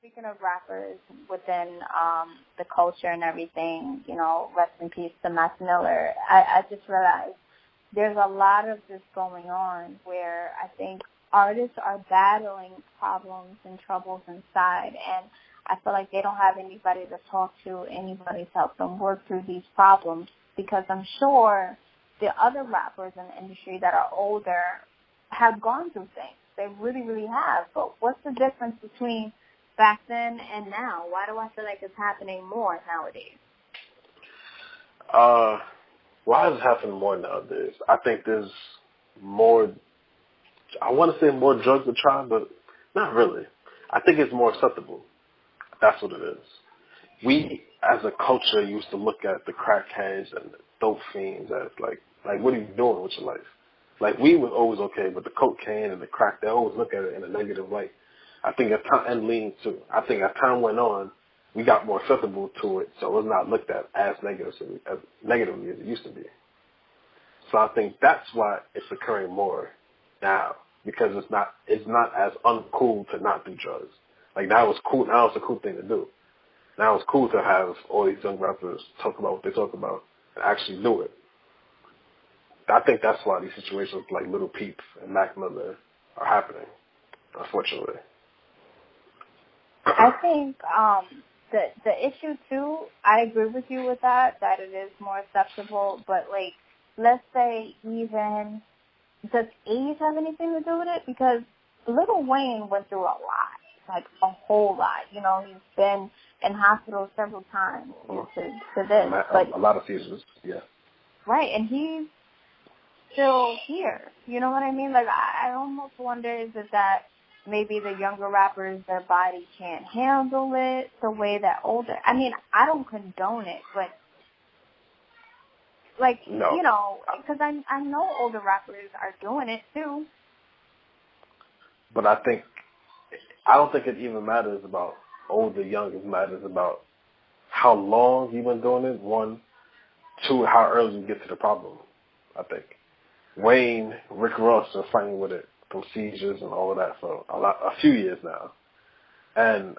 speaking of rappers within the culture and everything, rest in peace to Mac Miller, I just realized there's a lot of this going on where I think artists are battling problems and troubles inside, and I feel like they don't have anybody to talk to, anybody to help them work through these problems, because I'm sure the other rappers in the industry that are older have gone through things. They really, really have. But what's the difference between back then and now? Why do I feel like it's happening more nowadays? Why is it happening more nowadays? I think there's more, I want to say more drugs to try, but not really. I think it's more acceptable. That's what it is. We, as a culture, used to look at the crackheads and the dope fiends as like what are you doing with your life? Like, we was always okay, but the cocaine and the crack, they always look at it in a negative light. I think as time, and lean too. I think as time went on, we got more acceptable to it, so it was not looked at as negatively as it used to be. So I think that's why it's occurring more now, because it's not as uncool to not do drugs. Like, now it's cool. Now it's a cool thing to do. Now it's cool to have all these young rappers talk about what they talk about and actually do it. I think that's why these situations like Little Peep and Mac Miller are happening, unfortunately. I think the issue too, I agree with you with that it is more acceptable, but like, let's say even, does age have anything to do with it? Because Lil Wayne went through a lot, like a whole lot. He's been in hospital several times to this. But a lot of seasons, yeah. Right, and he's still here. You know what I mean? Like, I almost wonder, is it that maybe the younger rappers, their body can't handle it the way that older... I mean, I don't condone it, but, like, no. because I know older rappers are doing it, too. But I don't think it even matters about old or young. It matters about how long you've been doing it, one. Two, how early you get to the problem, I think. Wayne, Rick Ross are fighting with it from seizures and all of that for a few years now. And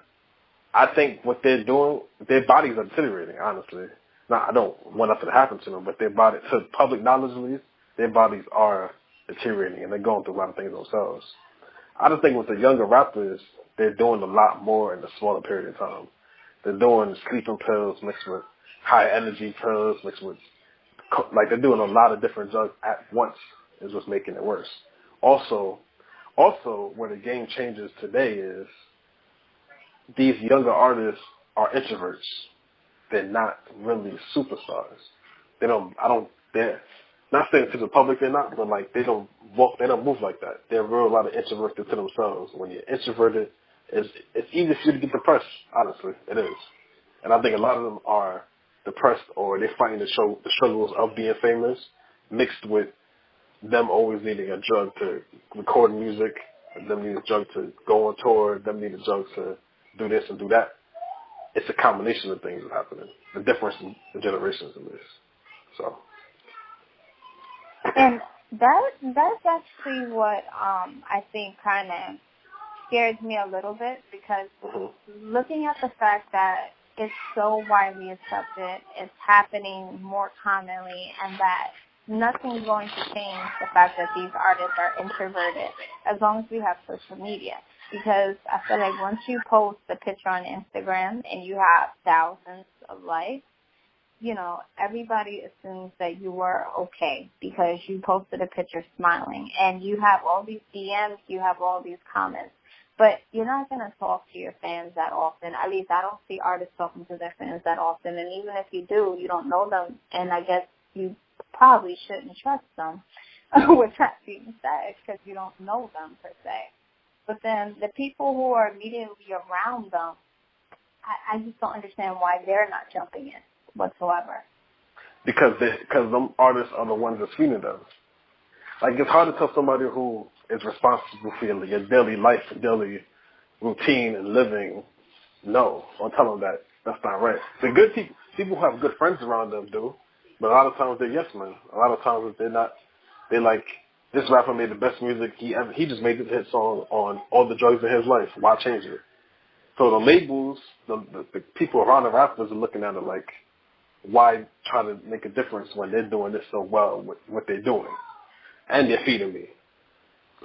I think what they're doing, their bodies are deteriorating, honestly. Now, I don't want nothing to happen to them, but their body, to public knowledge at least, their bodies are deteriorating and they're going through a lot of things themselves. I just think with the younger rappers, they're doing a lot more in a smaller period of time. They're doing sleeping pills mixed with high energy pills mixed with, like, they're doing a lot of different drugs at once is what's making it worse. Also, where the game changes today is these younger artists are introverts. They're not really superstars. They're not saying to the public they're not, but like they don't move like that. They're real a lot of introverted to themselves. When you're introverted, it's easy for you to get depressed, honestly. It is. And I think a lot of them are depressed, or they're fighting the struggles of being famous, mixed with them always needing a drug to record music, them needing a drug to go on tour, them needing a drug to do this and do that. It's a combination of things that's happening. The difference in the generations in this. So. And that's actually what I think kind of scares me a little bit, because looking at the fact that it's so widely accepted, it's happening more commonly, and that nothing's going to change the fact that these artists are introverted as long as we have social media. Because I feel like once you post a picture on Instagram and you have thousands of likes, everybody assumes that you were okay because you posted a picture smiling, and you have all these DMs, you have all these comments. But you're not going to talk to your fans that often. At least I don't see artists talking to their fans that often. And even if you do, you don't know them. And I guess you probably shouldn't trust them with that being said, because you don't know them per se. But then the people who are immediately around them, I just don't understand why they're not jumping in whatsoever. Because them artists are the ones that's feeding them. Like, it's hard to tell somebody who is responsible for your daily life, daily routine and living, no. Don't tell them that that's not right. The good people who have good friends around them do, but a lot of times they're yes men. A lot of times they're not. They're like, this rapper made the best music he just made the hit song on all the drugs in his life. Why change it? So the labels, the people around the rappers are looking at it like, why try to make a difference when they're doing this so well with what they're doing? And they're feeding me.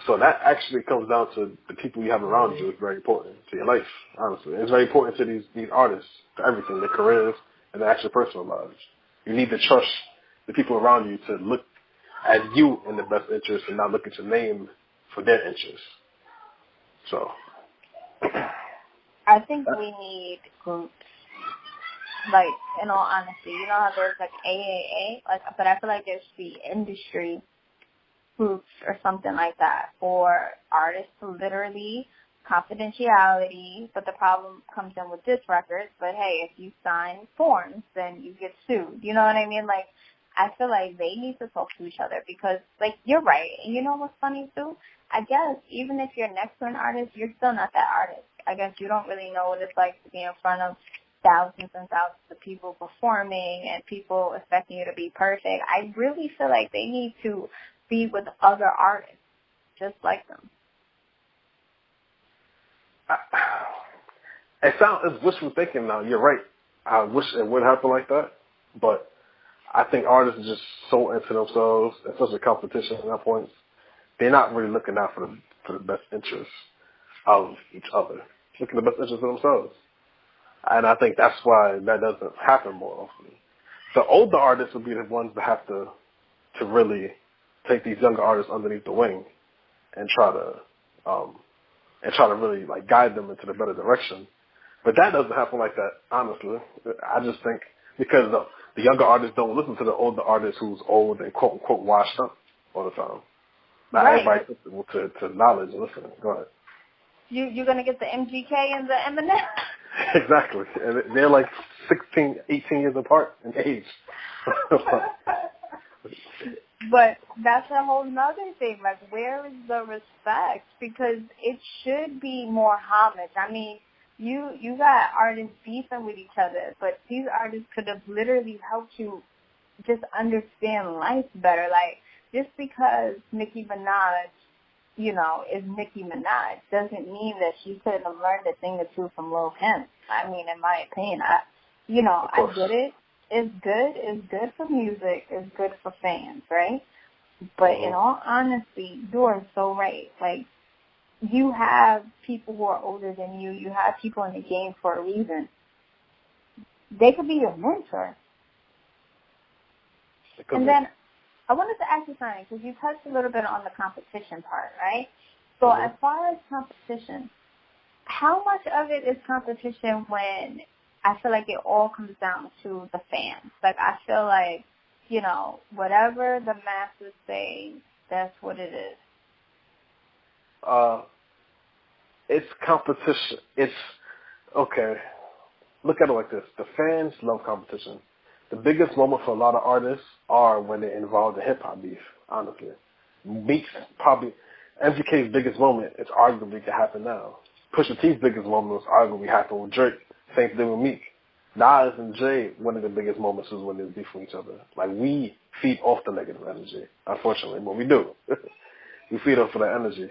So that actually comes down to the people you have around you is very important to your life, honestly. It's very important to these artists, to everything, their careers and their actual personal lives. You need to trust the people around you to look at you in the best interest and not look at your name for their interest. So I think we need groups. Like, in all honesty, you know how there's like AAA, but I feel like there should be industry groups or something like that for artists to literally confidentiality, but the problem comes in with disc records. But hey, if you sign forms, then you get sued. You know what I mean? Like, I feel like they need to talk to each other because, like, you're right. And you know what's funny too? I guess even if you're next to an artist, you're still not that artist. I guess you don't really know what it's like to be in front of thousands and thousands of people performing and people expecting you to be perfect. I really feel like they need to be with other artists just like them. It's wishful thinking now. You're right. I wish it would happen like that, but I think artists are just so into themselves and such a competition at that point. They're not really looking out for the best interests of each other. Looking at the best interests of themselves. And I think that's why that doesn't happen more often. The older artists would be the ones that have to really take these younger artists underneath the wing and try to really like guide them into the better direction. But that doesn't happen like that, honestly. I just think because the younger artists don't listen to the older artists who's old and quote unquote washed up all the time. Not right. Everybody's listening to knowledge and listening. Go ahead. You're gonna get the MGK and the Eminem. Exactly. And they're like 16, 18 years apart in age. But that's a whole nother thing. Like, where is the respect? Because it should be more homage. I mean, you got artists beefing with each other, but these artists could have literally helped you just understand life better. Like, just because Nicki Minaj, you know, is Nicki Minaj doesn't mean that she couldn't have learned a thing or two from Lil Kim. I mean, in my opinion, I get it. It's good for music. It's good for fans, right? But in all honesty, you are so right. Like, you have people who are older than you. You have people in the game for a reason. They could be your mentor. And then I wanted to ask you something, because you touched a little bit on the competition part, right? So as far as competition, how much of it is competition when I feel like it all comes down to the fans? Like, I feel like, you know, whatever the masses say, that's what it is. It's competition. It's, okay, look at it like this. The fans love competition. The biggest moment for a lot of artists are when they're involved in hip-hop beef, honestly. Meek's probably, MGK's biggest moment is arguably to happen now. Pusha T's biggest moment was arguably happen with Drake. Same thing with Meek. Nas and Jay, one of the biggest moments was when they beef with each other. Like, we feed off the negative energy, unfortunately, but we do. We feed off of that energy.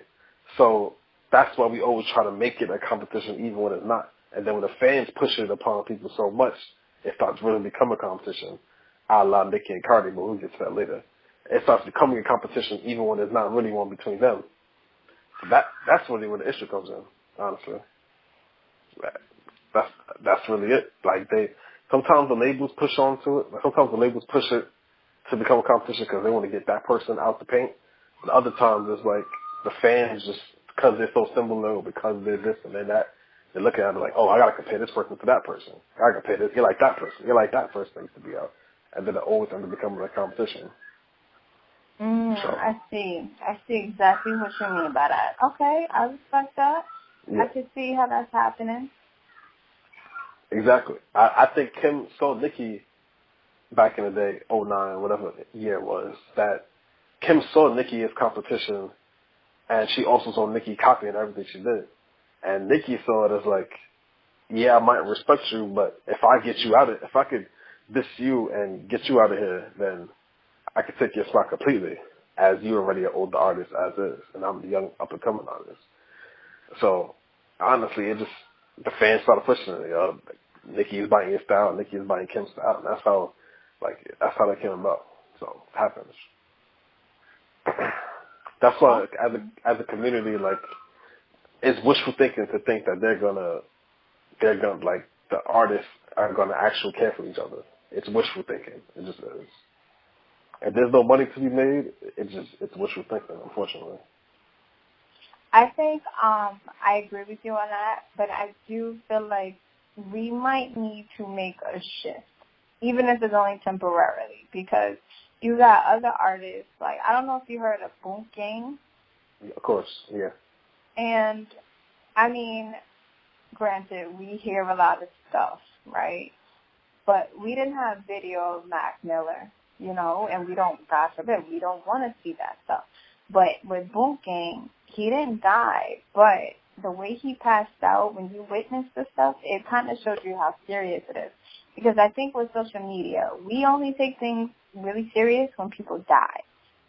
So that's why we always try to make it a competition even when it's not. And then when the fans push it upon people so much, it starts really becoming a competition, a la Nicki and Cardi, but we'll get to that later. It starts becoming a competition even when there's not really one between them. So that's really where the issue comes in, honestly. That's really it. Like, sometimes the labels push onto it. Sometimes the labels push it to become a competition because they want to get that person out the paint. But other times it's like the fans just, because they're so similar, because they're this and they're that, they're looking at it like, oh, I got to compare this person to that person. I got to compare this. You're like that person. You're like that person that used to be out. And then it always ends up becoming a competition. So. I see exactly what you mean by that. Okay, I respect that. Yeah. I can see how that's happening. Exactly. I think Kim saw Nicki back in the day, 09, whatever year it was, that Kim saw Nicki as competition, and she also saw Nicki copying everything she did. And Nicki saw it as like, yeah, I might respect you, but if I could diss you and get you out of here, then I could take your spot completely, as you're already an older artist as is, and I'm the young up-and-coming artist. So, honestly, the fans started pushing it. Nicki is biting your style, Nicki is biting Kim's style, and that's how that came about. So it happens. That's why, as a community, like, it's wishful thinking to think that they're gonna like, the artists are gonna actually care for each other. It's wishful thinking. It just is. If there's no money to be made, it's wishful thinking, unfortunately. I think I agree with you on that, but I do feel like we might need to make a shift, even if it's only temporarily, because you got other artists, like, I don't know if you heard of Boom Gang. Of course, yeah. And, I mean, granted, we hear a lot of stuff, right? But we didn't have video of Mac Miller, you know, and we don't, God forbid, we don't want to see that stuff. But with Boom Gang, he didn't die, but the way he passed out when you witnessed the stuff, it kind of showed you how serious it is. Because I think with social media, we only take things really serious when people die.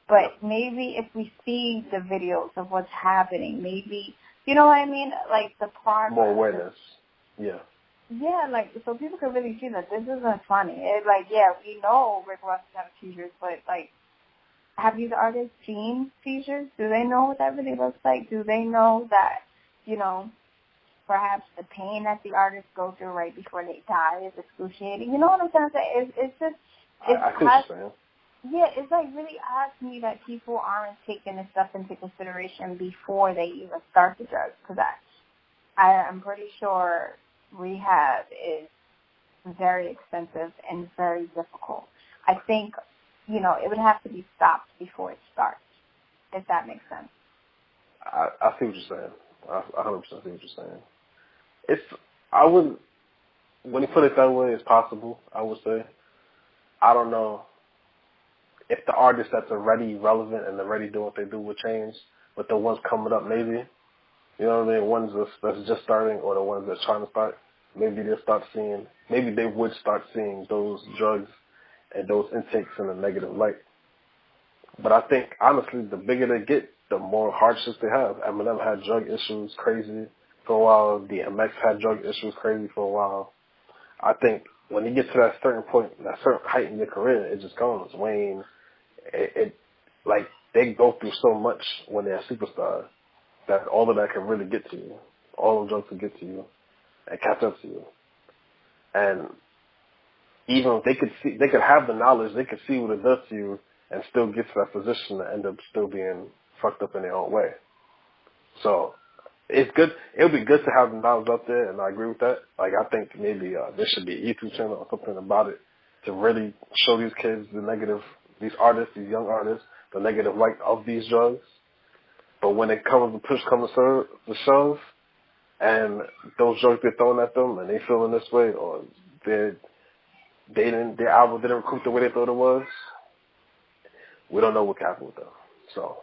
But maybe if we see the videos of what's happening, maybe, you know what I mean? Like the progress. More awareness. Yeah. Yeah, like, so people can really see that this isn't funny. It's like, yeah, we know Rick Ross has seizures, but, like, have these artists seen seizures? Do they know what that really looks like? Do they know that, you know, perhaps the pain that the artists go through right before they die is excruciating? You know what I'm trying to say? It's just, I think what you're saying. Yeah, it's like really odd to me that people aren't taking this stuff into consideration before they even start the drugs, because I'm pretty sure rehab is very expensive and very difficult. I think, you know, it would have to be stopped before it starts, if that makes sense. I see what you're saying. I 100% see what you're saying. When you put it that way, it's possible, I would say. I don't know if the artists that's already relevant and already doing what they do will change, but the ones coming up, maybe. You know what I mean? Ones that's just starting, or the ones that's trying to start, maybe they would start seeing those drugs and those intakes in a negative light. But I think, honestly, the bigger they get, the more hardships they have. Eminem had drug issues crazy for a while. DMX had drug issues crazy for a while. I think when you get to that certain point, that certain height in your career, it just comes. Wayne, like, they go through so much when they're a superstar that all of that can really get to you. All of drugs can get to you and catch up to you. And even if they could have the knowledge, they could see what it does to you and still get to that position and end up still being fucked up in their own way. So it's good. It'll be good to have the knowledge out there, and I agree with that. Like, I think maybe there should be a YouTube channel or something about it to really show these kids these artists, these young artists, the negative light of these drugs. But when it comes to push comes to shove, and those drugs get thrown at them, and they feeling this way, or their album didn't recruit the way they thought it was, we don't know what can happen with them. So,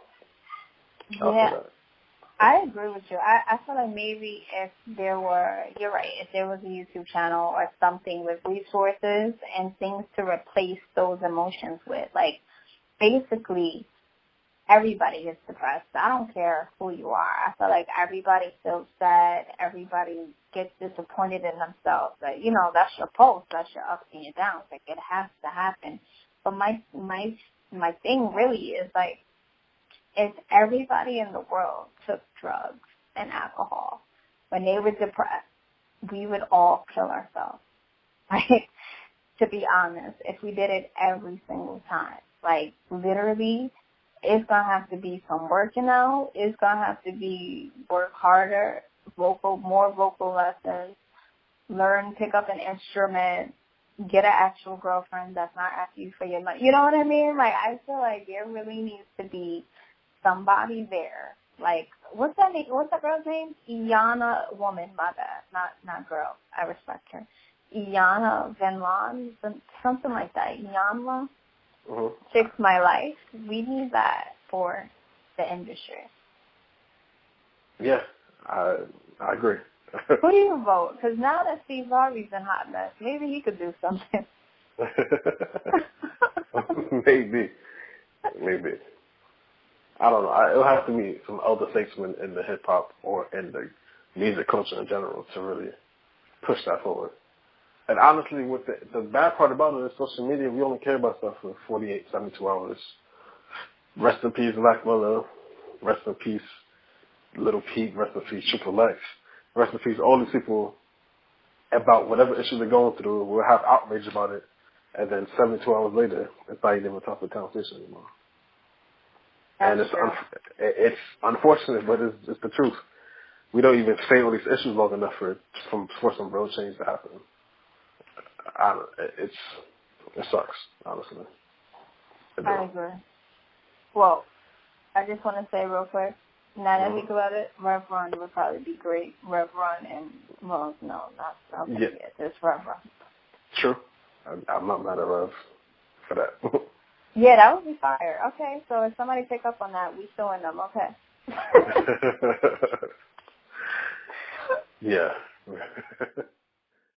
I'll say that. I agree with you. I feel like maybe if there were, you're right, if there was a YouTube channel or something with resources and things to replace those emotions with, like, basically, everybody is depressed. I don't care who you are. I feel like everybody feels sad. Everybody gets disappointed in themselves. But, you know, that's your pulse. That's your ups and your downs. Like, it has to happen. But my thing really is, like, if everybody in the world took drugs and alcohol when they were depressed, we would all kill ourselves. Like, to be honest, if we did it every single time. Like, literally, it's going to have to be some working out. It's going to have to be work harder, more vocal lessons, pick up an instrument, get an actual girlfriend that's not asking you for your money. You know what I mean? Like, I feel like there really needs to be somebody there. Like, what's that name? What's that girl's name? Iyanla, woman, my bad. Not girl. I respect her. Iyanla Venlon, something like that. Iyanla. Fix My Life. We need that for the industry. Yeah, I agree. Who do you vote? Because now that Steve Harvey's in hot mess, maybe he could do something. Maybe. I don't know. It'll have to be some elder statesman in the hip hop or in the music culture in general to really push that forward. And honestly, with the bad part about it is social media, we only care about stuff for 48, 72 hours. Rest in peace, Black Mother. Rest in peace, Little Peep. Rest in peace, Triple X. Rest in peace, all these people about whatever issue they're going through will have outrage about it. And then 72 hours later, it's not even a topic of conversation anymore. And it's unfortunate, but it's the truth. We don't even stay on these issues long enough for some real change to happen. It sucks, honestly. I agree. Well, I just want to say real quick, now that I think about it, Rev Run would probably be great. Rev Run and, well, no, not something yet. Just Rev Run. True. I'm not mad at Rev for that. Yeah, that would be fire. Okay, so if somebody pick up on that, we suing them. Okay. Yeah.